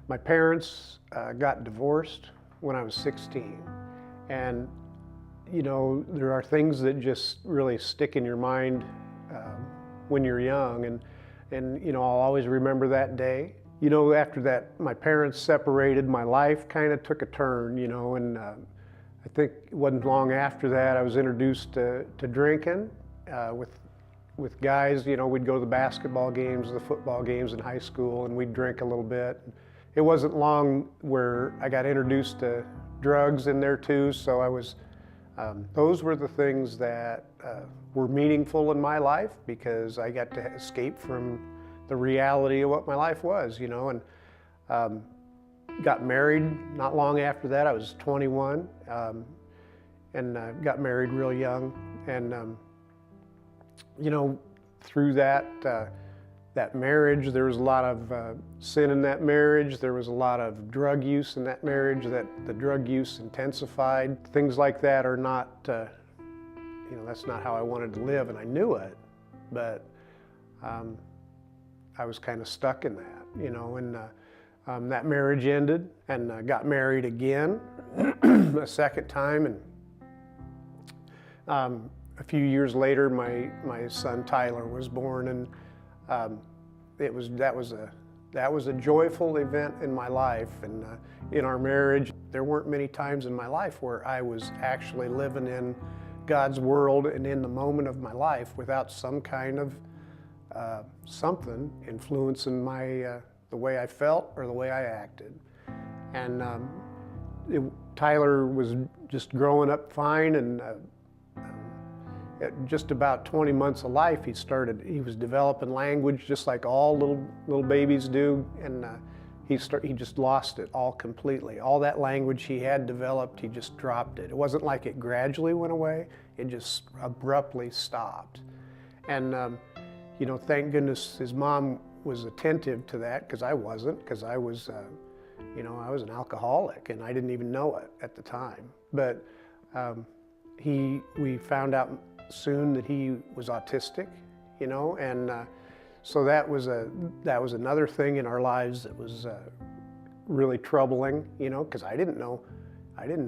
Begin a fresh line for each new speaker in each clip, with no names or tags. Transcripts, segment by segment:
My parents got divorced when I was 16. And, there are things that just really stick in your mind when you're young. And I'll always remember that day. After that, my parents separated, my life kind of took a turn, and I think it wasn't long after that I was introduced to drinking with guys. We'd go to the basketball games, the football games in high school, and we'd drink a little bit. It wasn't long where I got introduced to drugs in there too, so those were the things that were meaningful in my life, because I got to escape from the reality of what my life was, and got married not long after that. I was 21, and got married real young, and through that marriage, there was a lot of sin in that marriage. There was a lot of drug use in that marriage. That the drug use intensified. Things like that are not, that's not how I wanted to live, and I knew it, but I was kind of stuck in that, and that marriage ended, and got married again a second time, and a few years later, my son Tyler was born, and that was a joyful event in my life, and in our marriage. There weren't many times in my life where I was actually living in God's world and in the moment of my life without some kind of something influencing the way I felt or the way I acted. And Tyler was just growing up fine, and at just about 20 months of life, he was developing language just like all little babies do, and he just lost it all completely. All that language he had developed, he just dropped it. It wasn't like it gradually went away, it just abruptly stopped. And thank goodness his mom was attentive to that, because I wasn't, because I was an alcoholic, and I didn't even know it at the time. But we found out soon that he was autistic, and so that was another thing in our lives that was really troubling, because I didn't know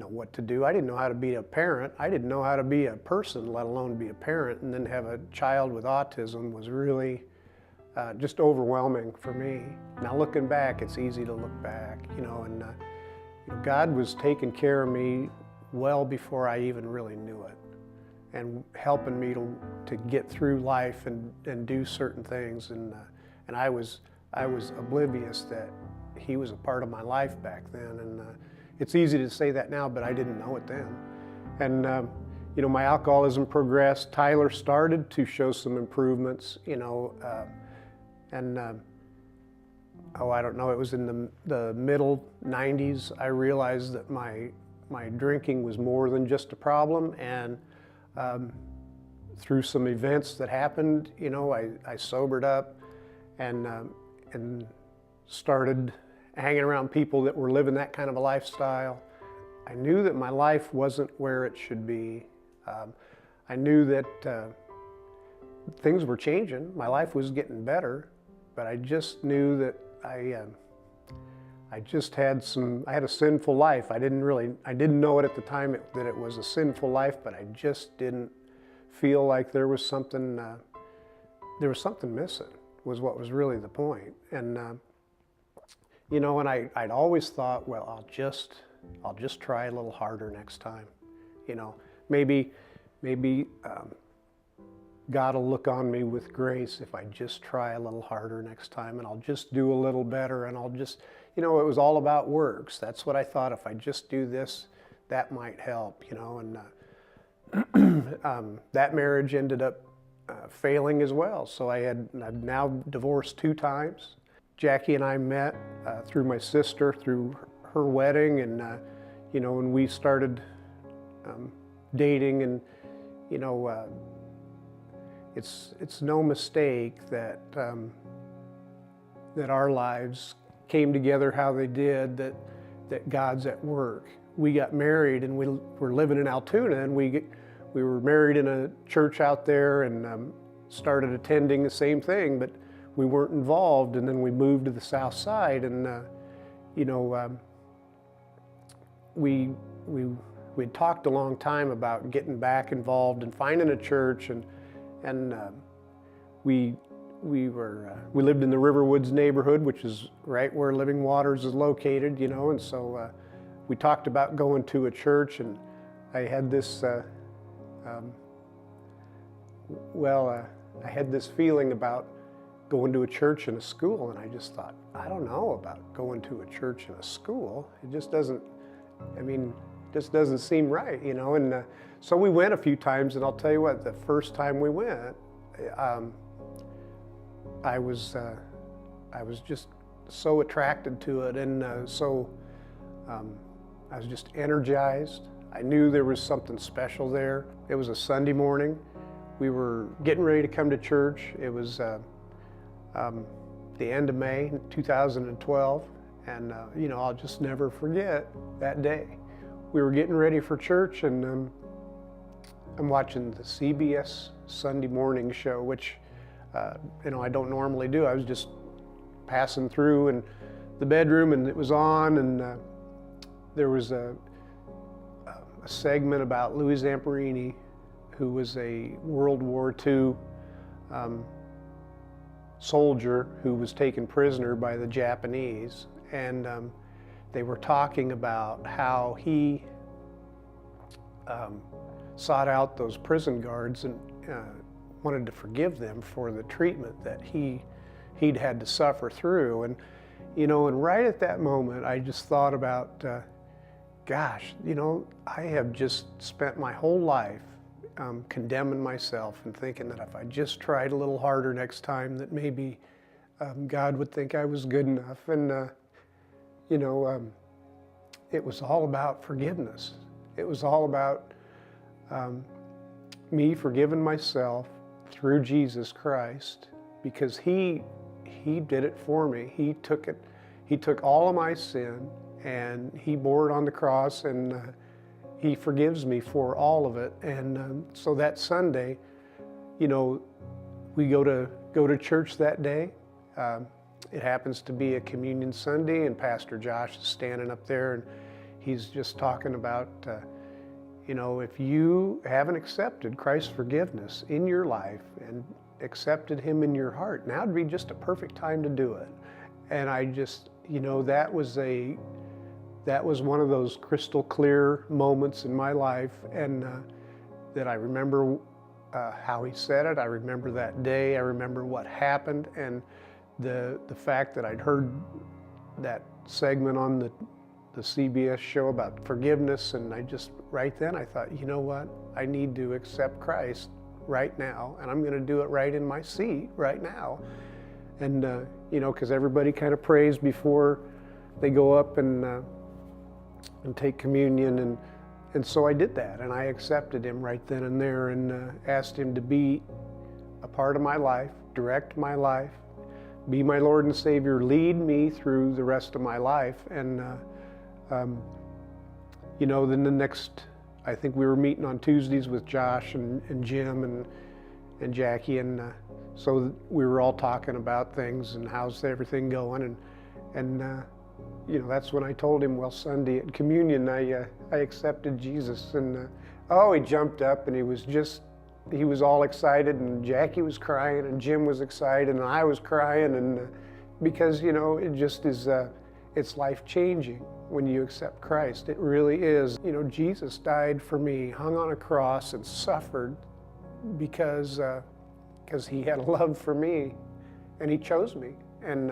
what to do. I didn't know how to be a parent. I didn't know how to be a person, let alone be a parent. And then have a child with autism was really just overwhelming for me. Now looking back, it's easy to look back, and God was taking care of me well before I even really knew it, and helping me to get through life and do certain things. And I was oblivious that he was a part of my life back then. And it's easy to say that now, but I didn't know it then. And my alcoholism progressed. Tyler started to show some improvements, I don't know, it was in the middle 90s, I realized that my drinking was more than just a problem. And through some events that happened, I sobered up and started hanging around people that were living that kind of a lifestyle. I knew that my life wasn't where it should be. I knew that things were changing. My life was getting better, but I just knew that I just had a sinful life. I didn't know it at the time that it was a sinful life, but I just didn't feel like there was something missing, was what was really the point. And and I'd always thought, well, I'll just try a little harder next time. Maybe God will look on me with grace if I just try a little harder next time, and I'll just do a little better, and I'll just, it was all about works. That's what I thought. If I just do this, that might help, and that marriage ended up failing as well. So I've now divorced 2 times. Jackie and I met through my sister, through her wedding, and when we started dating, and it's no mistake that that our lives came together how they did, that God's at work. We got married, and we were living in Altoona, and we were married in a church out there, and started attending the same thing, but we weren't involved. And then we moved to the south side, and you know, we we'd talked a long time about getting back involved and finding a church, and we lived in the Riverwoods neighborhood, which is right where Living Waters is located, you know, and so we talked about going to a church, and I had this I had this feeling about going to a church and a school, and I just thought, I don't know about going to a church and a school. It just doesn't, just doesn't seem right, you know. And so we went a few times, and I'll tell you what, the first time we went, I was just so attracted to it, and I was just energized. I knew there was something special there. It was a Sunday morning. We were getting ready to come to church. It was the end of May 2012, and you know, I'll just never forget that day. We were getting ready for church, and I'm watching the CBS Sunday morning show, which you know, I don't normally do. I was just passing through in the bedroom, and it was on, and there was a segment about Louis Zamperini, who was a World War II soldier who was taken prisoner by the Japanese, and they were talking about how he sought out those prison guards and wanted to forgive them for the treatment that he'd had to suffer through. And you know, and right at that moment, I just thought about, gosh, you know, I have just spent my whole life condemning myself and thinking that if I just tried a little harder next time, that maybe God would think I was good enough. And you know, it was all about forgiveness. It was all about me forgiving myself through Jesus Christ, because He did it for me. He took it. He took all of my sin, and He bore it on the cross, and He forgives me for all of it. And so that Sunday, you know, we go to church that day. It happens to be a communion Sunday, and Pastor Josh is standing up there, and he's just talking about, you know, if you haven't accepted Christ's forgiveness in your life and accepted Him in your heart, now would be just a perfect time to do it. And I just, you know, that was one of those crystal clear moments in my life, and that I remember how he said it. I remember that day. I remember what happened, and the fact that I'd heard that segment on the CBS show about forgiveness, and I just, right then I thought, you know what, I need to accept Christ right now, and I'm going to do it right in my seat right now. And you know, because everybody kind of prays before they go up and take communion, and so I did that, and I accepted Him right then and there, and asked Him to be a part of my life, direct my life, be my Lord and Savior, lead me through the rest of my life. And you know, then the next, I think we were meeting on Tuesdays with Josh and Jim and Jackie, and so we were all talking about things and how's everything going, and you know, that's when I told him, well, Sunday at communion, I accepted Jesus. And oh, he jumped up, and he was all excited, and Jackie was crying, and Jim was excited, and I was crying, and because, you know, it just is, it's life-changing when you accept Christ. It really is. You know, Jesus died for me, hung on a cross, and suffered because He had a love for me, and He chose me, and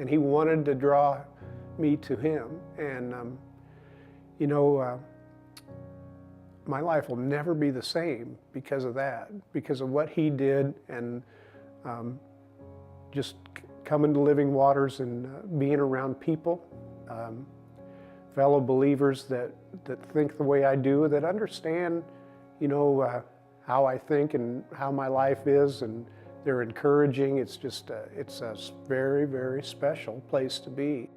He wanted to draw me to Him. And you know, my life will never be the same because of that, because of what He did, and just coming to Living Waters and being around people, fellow believers that think the way I do, that understand, you know, how I think and how my life is, and they're encouraging. It's just it's a very, very special place to be.